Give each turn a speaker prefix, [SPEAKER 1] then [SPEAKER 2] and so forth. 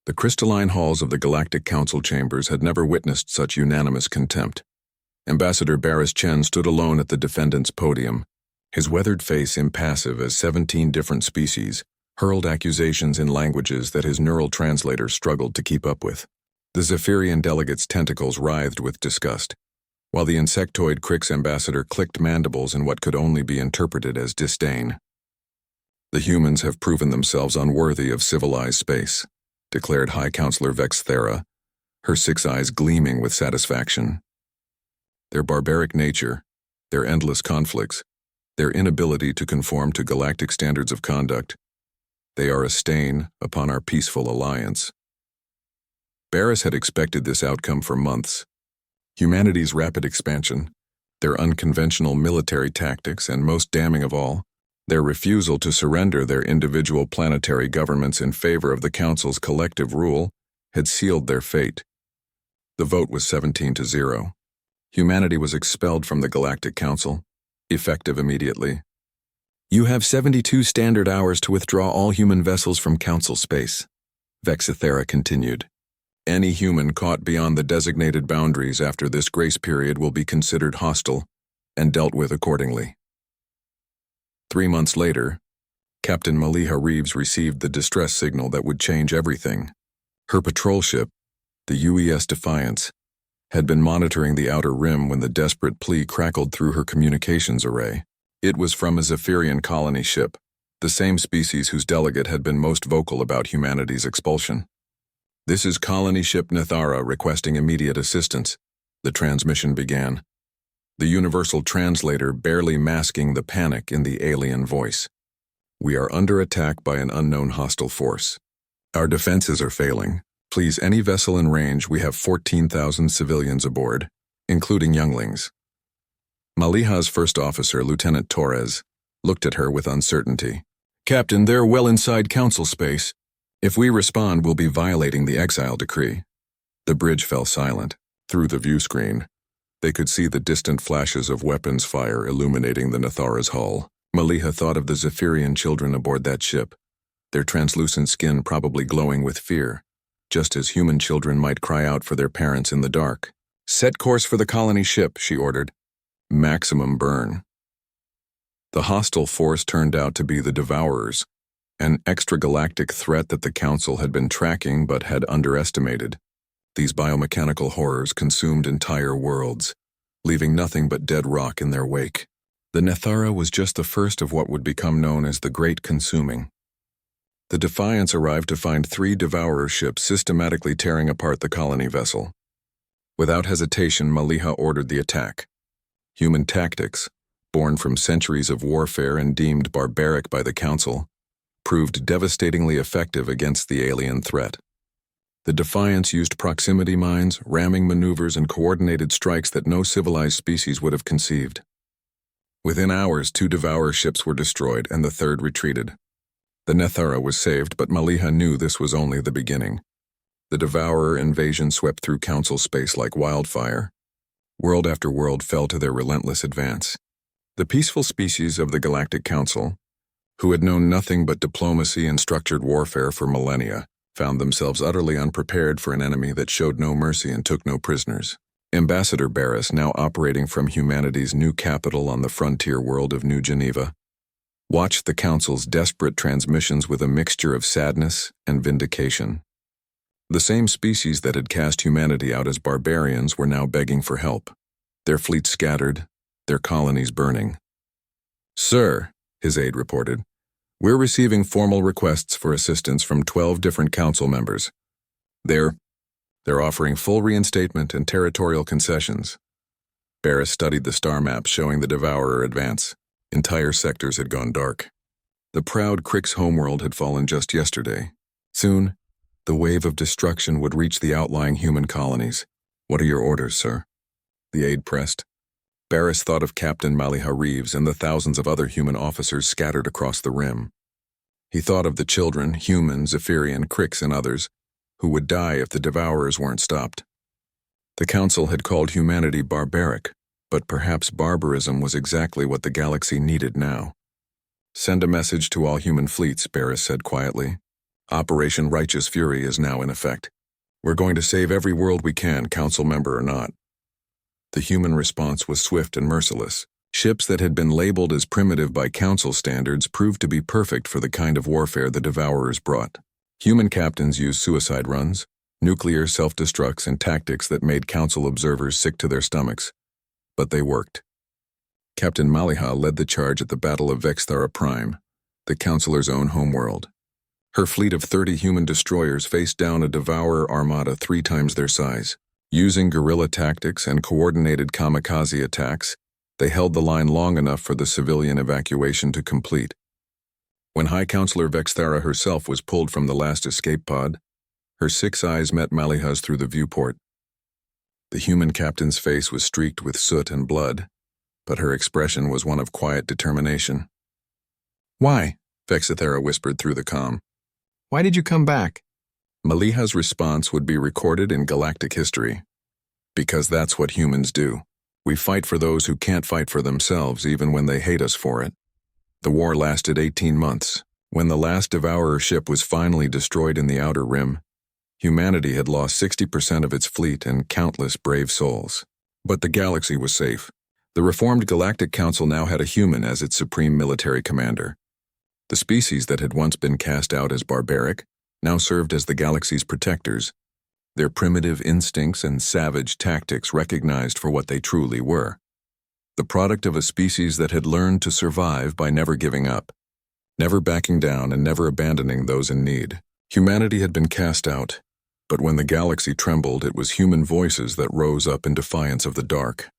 [SPEAKER 1] The crystalline halls of the Galactic Council chambers had never witnessed such unanimous contempt. Ambassador Barris Chen stood alone at the defendant's podium, his weathered face impassive as 17 different species hurled accusations in languages that his neural translator struggled to keep up with. The Zephyrian delegate's tentacles writhed with disgust, while the insectoid Crix ambassador clicked mandibles in what could only be interpreted as disdain. "The humans have proven themselves unworthy of civilized space," declared High Counselor Vexthera, her 6 eyes gleaming with satisfaction. "Their barbaric nature, their endless conflicts, their inability to conform to galactic standards of conduct, they are a stain upon our peaceful alliance." Barris had expected this outcome for months. Humanity's rapid expansion, their unconventional military tactics, and most damning of all, their refusal to surrender their individual planetary governments in favor of the Council's collective rule, had sealed their fate. The vote was 17-0. Humanity was expelled from the Galactic Council, effective immediately. "You have 72 standard hours to withdraw all human vessels from Council space," Vexithera continued. "Any human caught beyond the designated boundaries after this grace period will be considered hostile and dealt with accordingly." 3 months later, Captain Maliha Reeves received the distress signal that would change everything. Her patrol ship, the UES Defiance, had been monitoring the outer rim when the desperate plea crackled through her communications array. It was from a Zephyrian colony ship, the same species whose delegate had been most vocal about humanity's expulsion. "This is colony ship Nethara requesting immediate assistance," the transmission began, the universal translator barely masking the panic in the alien voice. "We are under attack by an unknown hostile force. Our defenses are failing. Please, any vessel in range, we have 14,000 civilians aboard, including younglings." Maliha's first officer, Lieutenant Torres, looked at her with uncertainty. "Captain, they're well inside Council space. If we respond, we'll be violating the exile decree." The bridge fell silent. Through the view screen, they could see the distant flashes of weapons fire illuminating the Nethara's hull. Maliha thought of the Zephyrian children aboard that ship, their translucent skin probably glowing with fear, just as human children might cry out for their parents in the dark. "Set course for the colony ship," she ordered. "Maximum burn." The hostile force turned out to be the Devourers, an extragalactic threat that the Council had been tracking but had underestimated. These biomechanical horrors consumed entire worlds, leaving nothing but dead rock in their wake. The Nethara was just the first of what would become known as the Great Consuming. The Defiance arrived to find 3 Devourer ships systematically tearing apart the colony vessel. Without hesitation, Maliha ordered the attack. Human tactics, born from centuries of warfare and deemed barbaric by the Council, proved devastatingly effective against the alien threat. The Defiance used proximity mines, ramming maneuvers, and coordinated strikes that no civilized species would have conceived. Within hours, 2 Devourer ships were destroyed and the 3rd retreated. The Nethara was saved, but Maliha knew this was only the beginning. The Devourer invasion swept through Council space like wildfire. World after world fell to their relentless advance. The peaceful species of the Galactic Council, who had known nothing but diplomacy and structured warfare for millennia, found themselves utterly unprepared for an enemy that showed no mercy and took no prisoners. Ambassador Barris, now operating from humanity's new capital on the frontier world of New Geneva, watched the Council's desperate transmissions with a mixture of sadness and vindication. The same species that had cast humanity out as barbarians were now begging for help, their fleets scattered, their colonies burning. "Sir," his aide reported, "we're receiving formal requests for assistance from 12 different Council members. They're offering full reinstatement and territorial concessions." Barris studied the star map showing the Devourer advance. Entire sectors had gone dark. The proud Crix homeworld had fallen just yesterday. Soon, the wave of destruction would reach the outlying human colonies. "What are your orders, sir?" the aide pressed. Barris thought of Captain Maliha Reeves and the thousands of other human officers scattered across the rim. He thought of the children, human, Zephyrian, Crix, and others, who would die if the Devourers weren't stopped. The Council had called humanity barbaric, but perhaps barbarism was exactly what the galaxy needed now. "Send a message to all human fleets," Barris said quietly. Operation Righteous Fury is now in effect. We're going to save every world we can, council member or not. The human response was swift and merciless. Ships that had been labeled as primitive by council standards proved to be perfect for the kind of warfare the Devourers brought. Human captains used suicide runs, nuclear self-destructs, and tactics that made council observers sick to their stomachs. But they worked. Captain Maliha led the charge at the Battle of Vexthara Prime, the councilor's own homeworld. Her fleet of 30 human destroyers faced down a Devourer armada 3 times their size. Using guerrilla tactics and coordinated kamikaze attacks, they held the line long enough for the civilian evacuation to complete. When High Counselor Vexthara herself was pulled from the last escape pod, her 6 eyes met Maliha's through the viewport. The human captain's face was streaked with soot and blood, but her expression was one of quiet determination.
[SPEAKER 2] "Why?"
[SPEAKER 1] Vexthara whispered through the comm.
[SPEAKER 2] "Why did you come back?"
[SPEAKER 1] Maliha's response would be recorded in galactic history. Because that's what humans do. We fight for those who can't fight for themselves even when they hate us for it. The war lasted 18 months. When the last Devourer ship was finally destroyed in the Outer Rim, humanity had lost 60% of its fleet and countless brave souls. But the galaxy was safe. The reformed Galactic Council now had a human as its supreme military commander. The species that had once been cast out as barbaric now served as the galaxy's protectors, their primitive instincts and savage tactics recognized for what they truly were. The product of a species that had learned to survive by never giving up, never backing down and never abandoning those in need. Humanity had been cast out, but when the galaxy trembled, it was human voices that rose up in defiance of the dark.